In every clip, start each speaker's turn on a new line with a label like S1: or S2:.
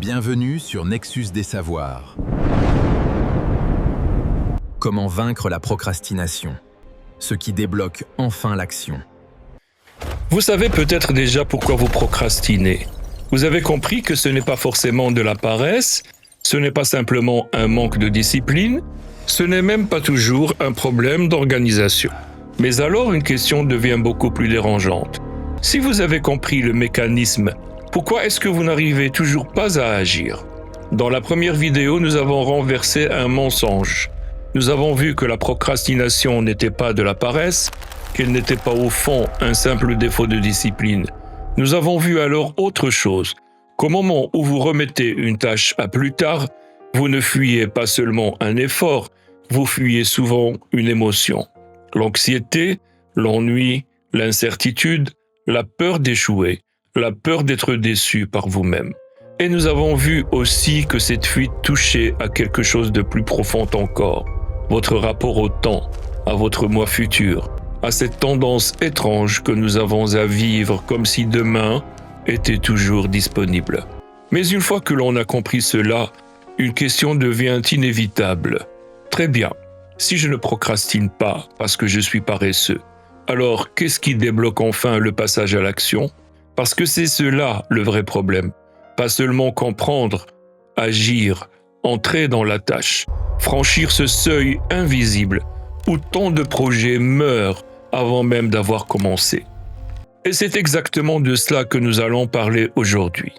S1: Bienvenue sur Nexus des Savoirs. Comment vaincre la procrastination? Ce qui débloque enfin l'action.
S2: Vous savez peut-être déjà pourquoi vous procrastinez. Vous avez compris que ce n'est pas forcément de la paresse, ce n'est pas simplement un manque de discipline, ce n'est même pas toujours un problème d'organisation. Mais alors une question devient beaucoup plus dérangeante. Si vous avez compris le mécanisme, pourquoi est-ce que vous n'arrivez toujours pas à agir? Dans la première vidéo, nous avons renversé un mensonge. Nous avons vu que la procrastination n'était pas de la paresse, qu'elle n'était pas au fond un simple défaut de discipline. Nous avons vu alors autre chose, qu'au moment où vous remettez une tâche à plus tard, vous ne fuyez pas seulement un effort, vous fuyez souvent une émotion. L'anxiété, l'ennui, l'incertitude, la peur d'échouer, la peur d'être déçu par vous-même. Et nous avons vu aussi que cette fuite touchait à quelque chose de plus profond encore, votre rapport au temps, à votre moi futur, à cette tendance étrange que nous avons à vivre comme si demain était toujours disponible. Mais une fois que l'on a compris cela, une question devient inévitable. Très bien, si je ne procrastine pas parce que je suis paresseux, alors qu'est-ce qui débloque enfin le passage à l'action? Parce que c'est cela le vrai problème. Pas seulement comprendre, agir, entrer dans la tâche, franchir ce seuil invisible où tant de projets meurent avant même d'avoir commencé. Et c'est exactement de cela que nous allons parler aujourd'hui.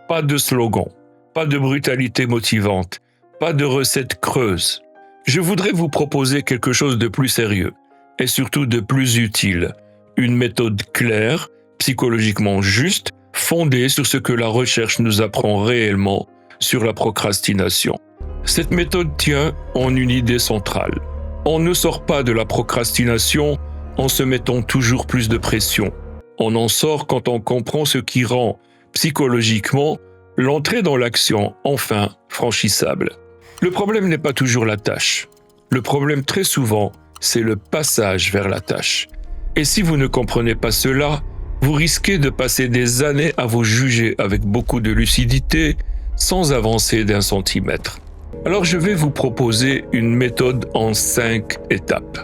S2: Pas de slogan, pas de brutalité motivante, pas de recettes creuses. Je voudrais vous proposer quelque chose de plus sérieux et surtout de plus utile. Une méthode claire, psychologiquement juste, fondée sur ce que la recherche nous apprend réellement sur la procrastination. Cette méthode tient en une idée centrale. On ne sort pas de la procrastination en se mettant toujours plus de pression. On en sort quand on comprend ce qui rend, psychologiquement, l'entrée dans l'action enfin franchissable. Le problème n'est pas toujours la tâche. Le problème très souvent, c'est le passage vers la tâche. Et si vous ne comprenez pas cela, vous risquez de passer des années à vous juger avec beaucoup de lucidité sans avancer d'un centimètre. Alors je vais vous proposer une méthode en 5 étapes.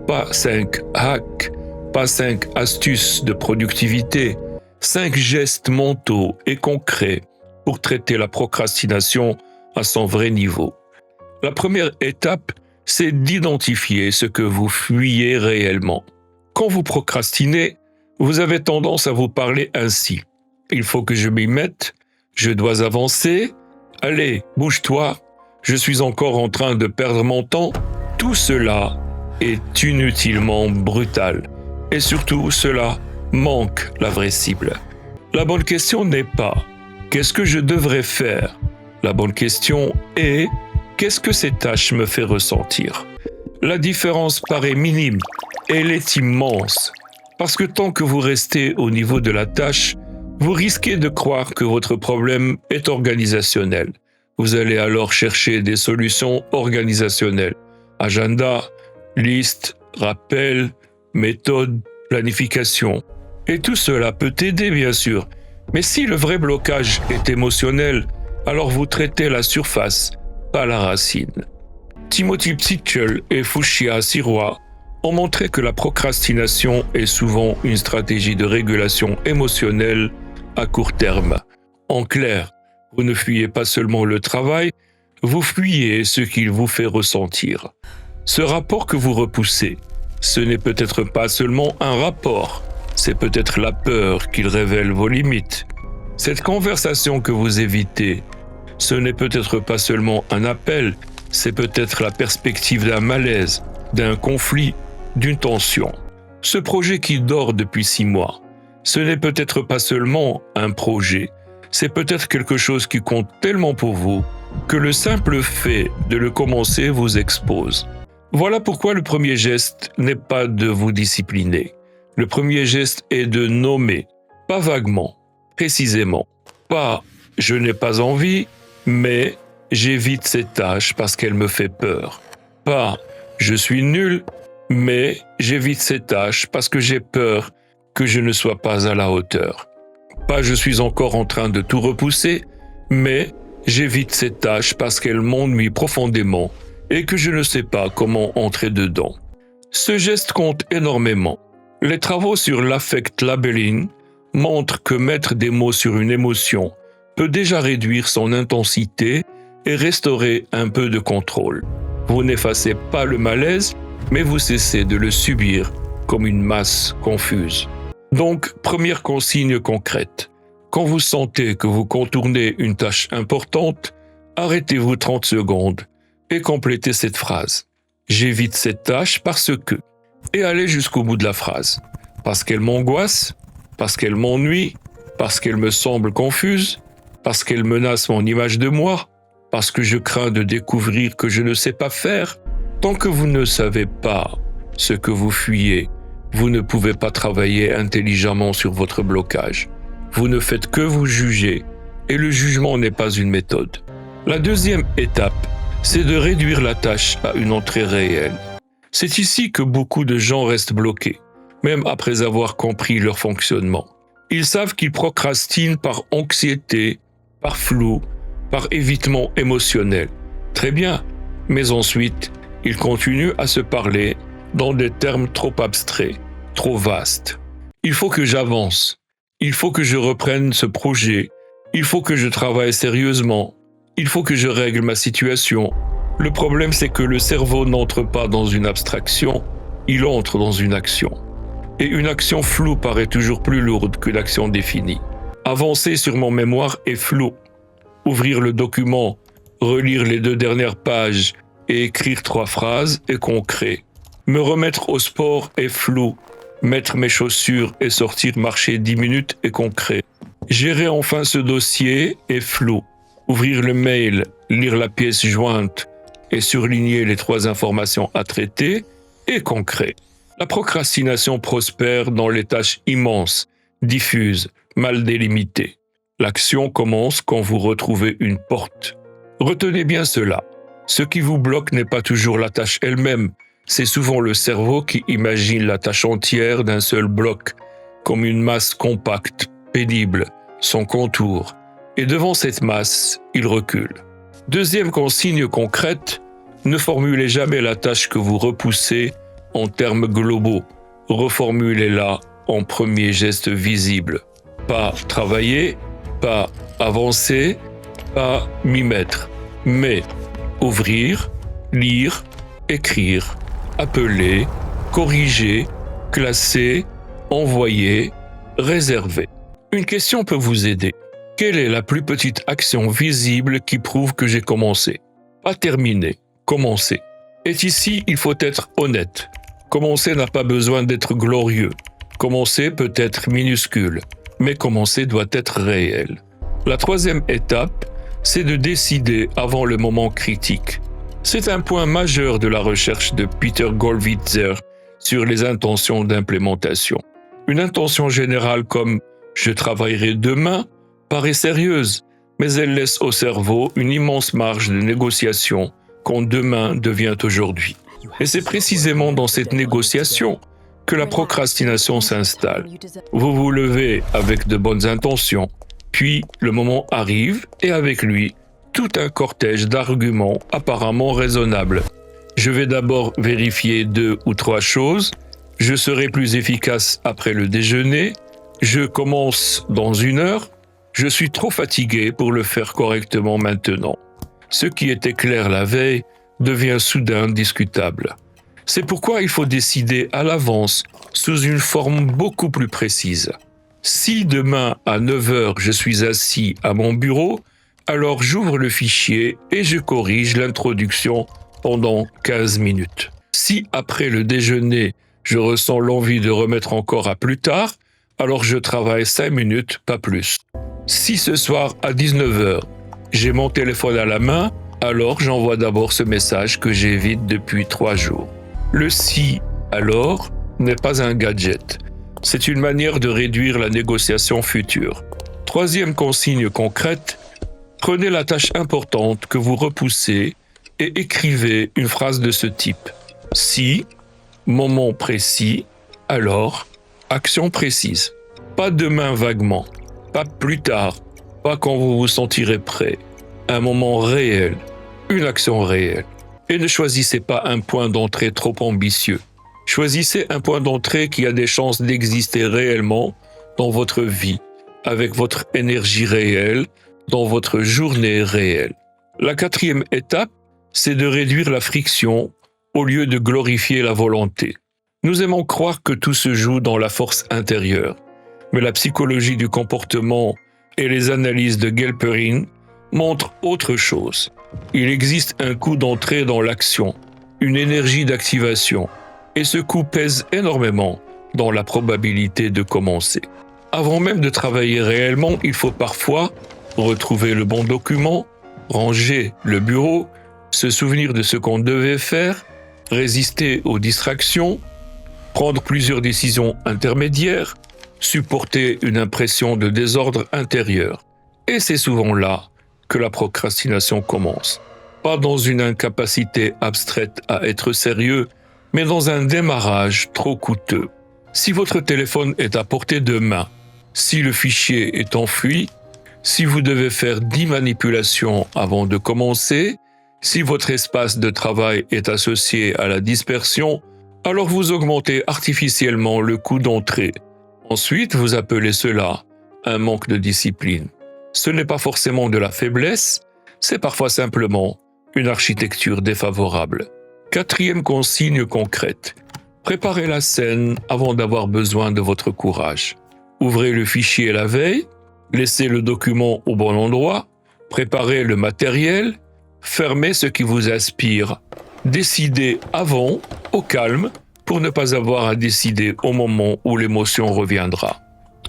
S2: Pas 5 hacks, pas 5 astuces de productivité, 5 gestes mentaux et concrets pour traiter la procrastination à son vrai niveau. La première étape, c'est d'identifier ce que vous fuyez réellement. Quand vous procrastinez, vous avez tendance à vous parler ainsi. Il faut que je m'y mette, je dois avancer, allez, bouge-toi, je suis encore en train de perdre mon temps. Tout cela est inutilement brutal. Et surtout, cela manque la vraie cible. La bonne question n'est pas « qu'est-ce que je devrais faire ?» La bonne question est « qu'est-ce que cette tâche me fait ressentir ?» La différence paraît minime, elle est immense. Parce que tant que vous restez au niveau de la tâche, vous risquez de croire que votre problème est organisationnel. Vous allez alors chercher des solutions organisationnelles. Agenda, liste, rappel, méthode, planification. Et tout cela peut aider bien sûr. Mais si le vrai blocage est émotionnel, alors vous traitez la surface, pas la racine. Timothy Psychel et Fushia Sirois ont montré que la procrastination est souvent une stratégie de régulation émotionnelle à court terme. En clair, vous ne fuyez pas seulement le travail, vous fuyez ce qu'il vous fait ressentir. Ce rapport que vous repoussez, ce n'est peut-être pas seulement un rapport, c'est peut-être la peur qu'il révèle vos limites. Cette conversation que vous évitez, ce n'est peut-être pas seulement un appel, c'est peut-être la perspective d'un malaise, d'un conflit, d'une tension. Ce projet qui dort depuis 6 mois, ce n'est peut-être pas seulement un projet, c'est peut-être quelque chose qui compte tellement pour vous que le simple fait de le commencer vous expose. Voilà pourquoi le premier geste n'est pas de vous discipliner. Le premier geste est de nommer, pas vaguement, précisément. Pas « je n'ai pas envie », mais « j'évite cette tâche parce qu'elle me fait peur ». Pas « je suis nul », mais j'évite ces tâches parce que j'ai peur que je ne sois pas à la hauteur. Pas je suis encore en train de tout repousser, mais J'évite cette tâche parce qu'elle m'ennuie profondément et que je ne sais pas comment entrer dedans. Ce geste compte énormément. Les travaux sur l'affect labeling montrent que mettre des mots sur une émotion peut déjà réduire son intensité et restaurer un peu de contrôle. Vous n'effacez pas le malaise, mais vous cessez de le subir comme une masse confuse. Donc, première consigne concrète. Quand vous sentez que vous contournez une tâche importante, arrêtez-vous 30 secondes et complétez cette phrase. J'évite cette tâche parce que... Et allez jusqu'au bout de la phrase. Parce qu'elle m'angoisse, parce qu'elle m'ennuie, parce qu'elle me semble confuse, parce qu'elle menace mon image de moi, parce que je crains de découvrir que je ne sais pas faire. Tant que vous ne savez pas ce que vous fuyez, vous ne pouvez pas travailler intelligemment sur votre blocage. Vous ne faites que vous juger, et le jugement n'est pas une méthode. La deuxième étape, c'est de réduire la tâche à une entrée réelle. C'est ici que beaucoup de gens restent bloqués, même après avoir compris leur fonctionnement. Ils savent qu'ils procrastinent par anxiété, par flou, par évitement émotionnel. Très bien, mais ensuite, ils continuent à se parler dans des termes trop abstraits, trop vastes. Il faut que j'avance. Il faut que je reprenne ce projet. Il faut que je travaille sérieusement. Il faut que je règle ma situation. Le problème, c'est que le cerveau n'entre pas dans une abstraction, il entre dans une action. Et une action floue paraît toujours plus lourde que l'action définie. Avancer sur mon mémoire est flou. Ouvrir le document, relire les 2 dernières pages et écrire 3 phrases est concret. Me remettre au sport est flou. Mettre mes chaussures et sortir marcher 10 minutes est concret. Gérer enfin ce dossier est flou. Ouvrir le mail, lire la pièce jointe et surligner les 3 informations à traiter est concret. La procrastination prospère dans les tâches immenses, diffuses, mal délimitées. L'action commence quand vous retrouvez une porte. Retenez bien cela. Ce qui vous bloque n'est pas toujours la tâche elle-même. C'est souvent le cerveau qui imagine la tâche entière d'un seul bloc, comme une masse compacte, pénible, sans contour. Et devant cette masse, il recule. Deuxième consigne concrète, ne formulez jamais la tâche que vous repoussez en termes globaux. Reformulez-la en premier geste visible. Pas travailler, pas avancer, pas m'y mettre, mais ouvrir, lire, écrire, appeler, corriger, classer, envoyer, réserver. Une question peut vous aider. Quelle est la plus petite action visible qui prouve que j'ai commencé? Pas terminé, commencer. Et ici, il faut être honnête. Commencer n'a pas besoin d'être glorieux. Commencer peut être minuscule, mais commencer doit être réel. La troisième étape, c'est de décider avant le moment critique. C'est un point majeur de la recherche de Peter Gollwitzer sur les intentions d'implémentation. Une intention générale comme « je travaillerai demain » paraît sérieuse, mais elle laisse au cerveau une immense marge de négociation quand demain devient aujourd'hui. Et c'est précisément dans cette négociation que la procrastination s'installe. Vous vous levez avec de bonnes intentions, puis le moment arrive et avec lui, tout un cortège d'arguments apparemment raisonnables. Je vais d'abord vérifier 2 ou 3 choses, je serai plus efficace après le déjeuner, je commence dans 1 heure, je suis trop fatigué pour le faire correctement maintenant. Ce qui était clair la veille devient soudain discutable. C'est pourquoi il faut décider à l'avance sous une forme beaucoup plus précise. Si demain à 9 heures je suis assis à mon bureau, alors j'ouvre le fichier et je corrige l'introduction pendant 15 minutes. Si après le déjeuner, je ressens l'envie de remettre encore à plus tard, alors je travaille 5 minutes, pas plus. Si ce soir à 19 heures, j'ai mon téléphone à la main, alors j'envoie d'abord ce message que j'évite depuis 3 jours. Le si, alors, n'est pas un gadget. C'est une manière de réduire la négociation future. Troisième consigne concrète, prenez la tâche importante que vous repoussez et écrivez une phrase de ce type. Si, moment précis, alors, action précise. Pas demain vaguement, pas plus tard, pas quand vous vous sentirez prêt. un moment réel, une action réelle. Et ne choisissez pas un point d'entrée trop ambitieux. Choisissez un point d'entrée qui a des chances d'exister réellement dans votre vie, avec votre énergie réelle, dans votre journée réelle. La 4e étape, c'est de réduire la friction au lieu de glorifier la volonté. Nous aimons croire que tout se joue dans la force intérieure, mais la psychologie du comportement et les analyses de Galperin montrent autre chose. Il existe un coup d'entrée dans l'action, une énergie d'activation, et ce coup pèse énormément dans la probabilité de commencer. Avant même de travailler réellement, il faut parfois retrouver le bon document, ranger le bureau, se souvenir de ce qu'on devait faire, résister aux distractions, prendre plusieurs décisions intermédiaires, supporter une impression de désordre intérieur. Et c'est souvent là que la procrastination commence. Pas dans une incapacité abstraite à être sérieux, mais dans un démarrage trop coûteux. Si votre téléphone est à portée de main, si le fichier est enfui, si vous devez faire 10 manipulations avant de commencer, si votre espace de travail est associé à la dispersion, alors vous augmentez artificiellement le coût d'entrée. Ensuite, vous appelez cela un manque de discipline. Ce n'est pas forcément de la faiblesse, c'est parfois simplement une architecture défavorable. 4e consigne concrète. Préparez la scène avant d'avoir besoin de votre courage. Ouvrez le fichier la veille, laissez le document au bon endroit, préparez le matériel, fermez ce qui vous aspire. Décidez avant, au calme, pour ne pas avoir à décider au moment où l'émotion reviendra.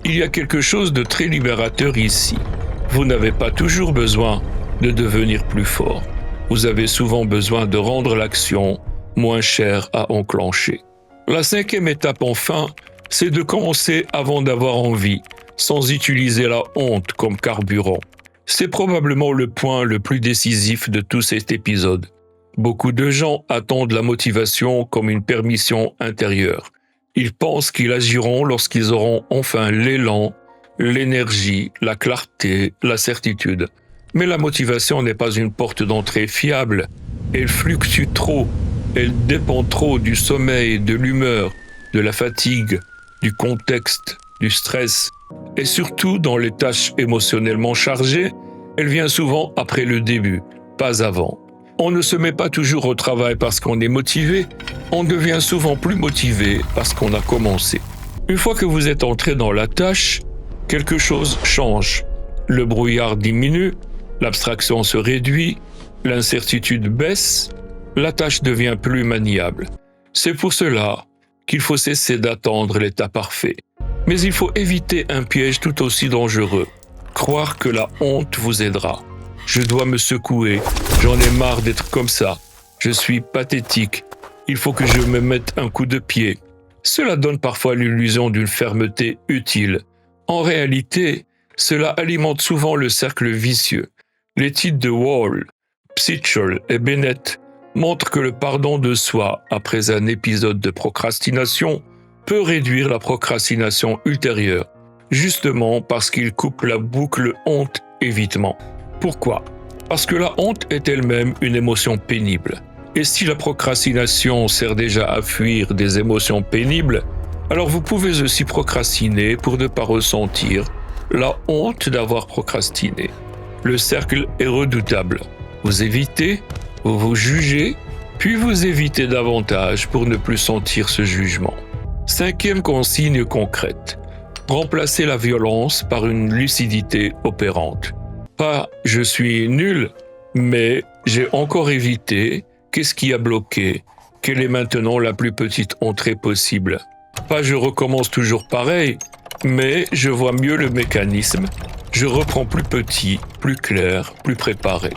S2: Il y a quelque chose de très libérateur ici. Vous n'avez pas toujours besoin de devenir plus fort. Vous avez souvent besoin de rendre l'action moins chère à enclencher. La 5e étape enfin, c'est de commencer avant d'avoir envie, sans utiliser la honte comme carburant. C'est probablement le point le plus décisif de tout cet épisode. Beaucoup de gens attendent la motivation comme une permission intérieure. Ils pensent qu'ils agiront lorsqu'ils auront enfin l'élan, l'énergie, la clarté, la certitude. Mais la motivation n'est pas une porte d'entrée fiable. Elle fluctue trop. Elle dépend trop du sommeil, de l'humeur, de la fatigue, du contexte, du stress. Et surtout, dans les tâches émotionnellement chargées, elle vient souvent après le début, pas avant. On ne se met pas toujours au travail parce qu'on est motivé, on devient souvent plus motivé parce qu'on a commencé. Une fois que vous êtes entré dans la tâche, quelque chose change. Le brouillard diminue, l'abstraction se réduit, l'incertitude baisse, la tâche devient plus maniable. C'est pour cela qu'il faut cesser d'attendre l'état parfait. Mais il faut éviter un piège tout aussi dangereux. Croire que la honte vous aidera. Je dois me secouer, j'en ai marre d'être comme ça. Je suis pathétique, il faut que je me mette un coup de pied. Cela donne parfois l'illusion d'une fermeté utile. En réalité, cela alimente souvent le cercle vicieux. Les titres de Wall, Psychol et Bennett montrent que le pardon de soi après un épisode de procrastination peut réduire la procrastination ultérieure, justement parce qu'il coupe la boucle honte-évitement. Pourquoi ? Parce que la honte est elle-même une émotion pénible. Et si la procrastination sert déjà à fuir des émotions pénibles, alors vous pouvez aussi procrastiner pour ne pas ressentir la honte d'avoir procrastiné. Le cercle est redoutable. Vous évitez, vous vous jugez, puis vous évitez davantage pour ne plus sentir ce jugement. 5e consigne concrète. Remplacez la violence par une lucidité opérante. Pas « je suis nul », mais « j'ai encore évité », qu'est-ce qui a bloqué, quelle est maintenant la plus petite entrée possible. Pas « je recommence toujours pareil », mais je vois mieux le mécanisme, je reprends plus petit, plus clair, plus préparé.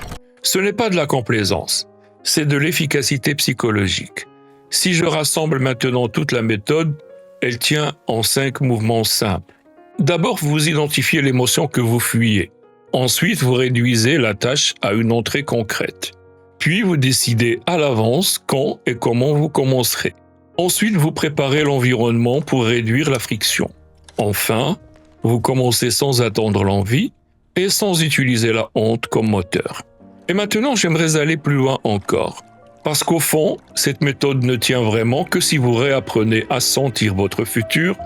S2: Ce n'est pas de la complaisance, c'est de l'efficacité psychologique. Si je rassemble maintenant toute la méthode, elle tient en 5 mouvements simples. D'abord, vous identifiez l'émotion que vous fuyez. Ensuite, vous réduisez la tâche à une entrée concrète. Puis, vous décidez à l'avance quand et comment vous commencerez. Ensuite, vous préparez l'environnement pour réduire la friction. Enfin, vous commencez sans attendre l'envie et sans utiliser la honte comme moteur. Et maintenant, j'aimerais aller plus loin encore. Parce qu'au fond, cette méthode ne tient vraiment que si vous réapprenez à sentir votre futur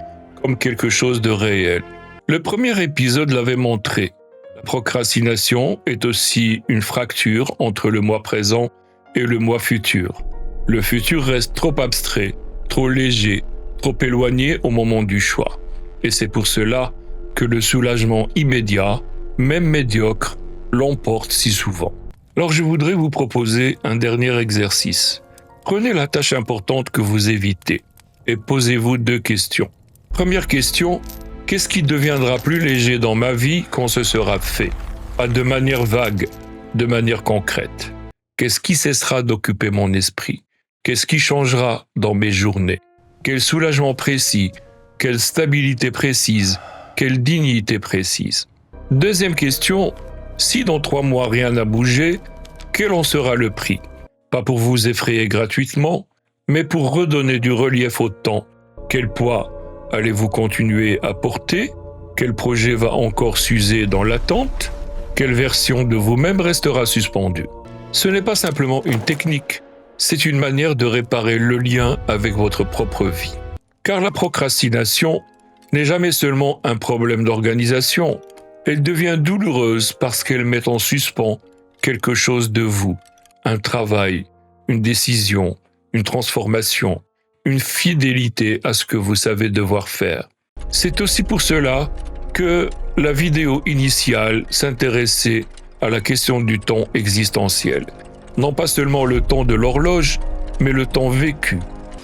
S2: comme quelque chose de réel. Le premier épisode l'avait montré. La procrastination est aussi une fracture entre le mois présent et le mois futur. Le futur reste trop abstrait, trop léger, trop éloigné au moment du choix. Et c'est pour cela que le soulagement immédiat, même médiocre, l'emporte si souvent. Alors je voudrais vous proposer un dernier exercice. Prenez la tâche importante que vous évitez et posez-vous 2 questions. Première question, qu'est-ce qui deviendra plus léger dans ma vie quand ce sera fait? Pas de manière vague, de manière concrète. Qu'est-ce qui cessera d'occuper mon esprit? Qu'est-ce qui changera dans mes journées? Quel soulagement précis? Quelle stabilité précise? Quelle dignité précise? Deuxième question, si dans 3 mois rien n'a bougé, quel en sera le prix? Pas pour vous effrayer gratuitement, mais pour redonner du relief au temps. Quel poids allez-vous continuer à porter? Quel projet va encore s'user dans l'attente? Quelle version de vous-même restera suspendue? Ce n'est pas simplement une technique, c'est une manière de réparer le lien avec votre propre vie. Car la procrastination n'est jamais seulement un problème d'organisation, elle devient douloureuse parce qu'elle met en suspens quelque chose de vous, un travail, une décision, une transformation, une fidélité à ce que vous savez devoir faire. C'est aussi pour cela que la vidéo initiale s'intéressait à la question du temps existentiel. Non pas seulement le temps de l'horloge, mais le temps vécu,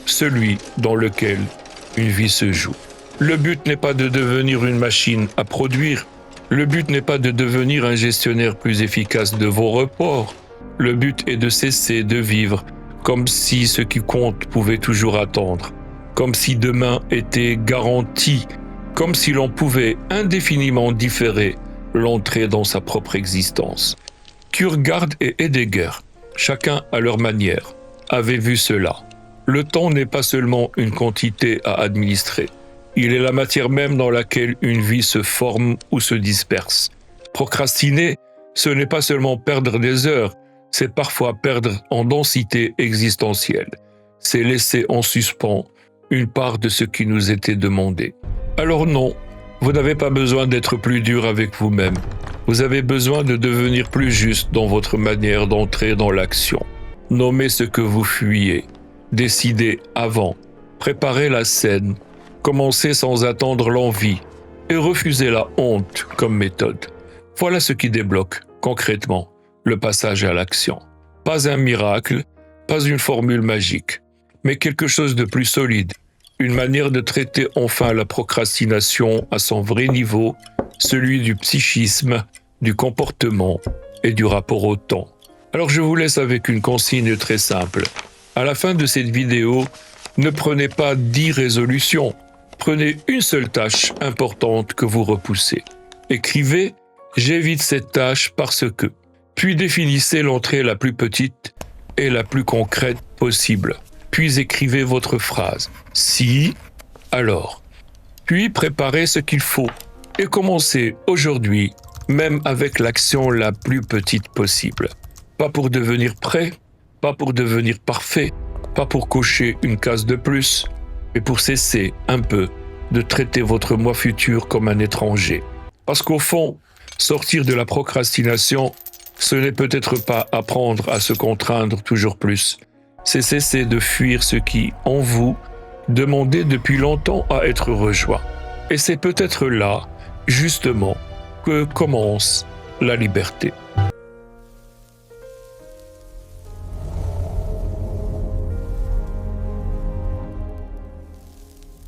S2: celui dans lequel une vie se joue. Le but n'est pas de devenir une machine à produire. Le but n'est pas de devenir un gestionnaire plus efficace de vos reports. Le but est de cesser de vivre comme si ce qui compte pouvait toujours attendre, comme si demain était garanti, comme si l'on pouvait indéfiniment différer l'entrée dans sa propre existence. Kierkegaard et Heidegger, chacun à leur manière, avaient vu cela. Le temps n'est pas seulement une quantité à administrer. Il est la matière même dans laquelle une vie se forme ou se disperse. Procrastiner, ce n'est pas seulement perdre des heures, c'est parfois perdre en densité existentielle. C'est laisser en suspens une part de ce qui nous était demandé. Alors non, vous n'avez pas besoin d'être plus dur avec vous-même. Vous avez besoin de devenir plus juste dans votre manière d'entrer dans l'action. Nommez ce que vous fuyez. Décidez avant. Préparez la scène. Commencez sans attendre l'envie et refusez la honte comme méthode. Voilà ce qui débloque, concrètement, le passage à l'action. Pas un miracle, pas une formule magique, mais quelque chose de plus solide, une manière de traiter enfin la procrastination à son vrai niveau, celui du psychisme, du comportement et du rapport au temps. Alors je vous laisse avec une consigne très simple. À la fin de cette vidéo, ne prenez pas 10 résolutions. Prenez une seule tâche importante que vous repoussez. Écrivez « J'évite cette tâche parce que ». Puis définissez l'entrée la plus petite et la plus concrète possible. Puis écrivez votre phrase « Si, alors ». Puis préparez ce qu'il faut et commencez aujourd'hui, même avec l'action la plus petite possible. Pas pour devenir prêt, pas pour devenir parfait, pas pour cocher une case de plus, mais pour cesser un peu de traiter votre moi futur comme un étranger. Parce qu'au fond, sortir de la procrastination, ce n'est peut-être pas apprendre à se contraindre toujours plus. C'est cesser de fuir ce qui, en vous, demandait depuis longtemps à être rejoint. Et c'est peut-être là, justement, que commence la liberté.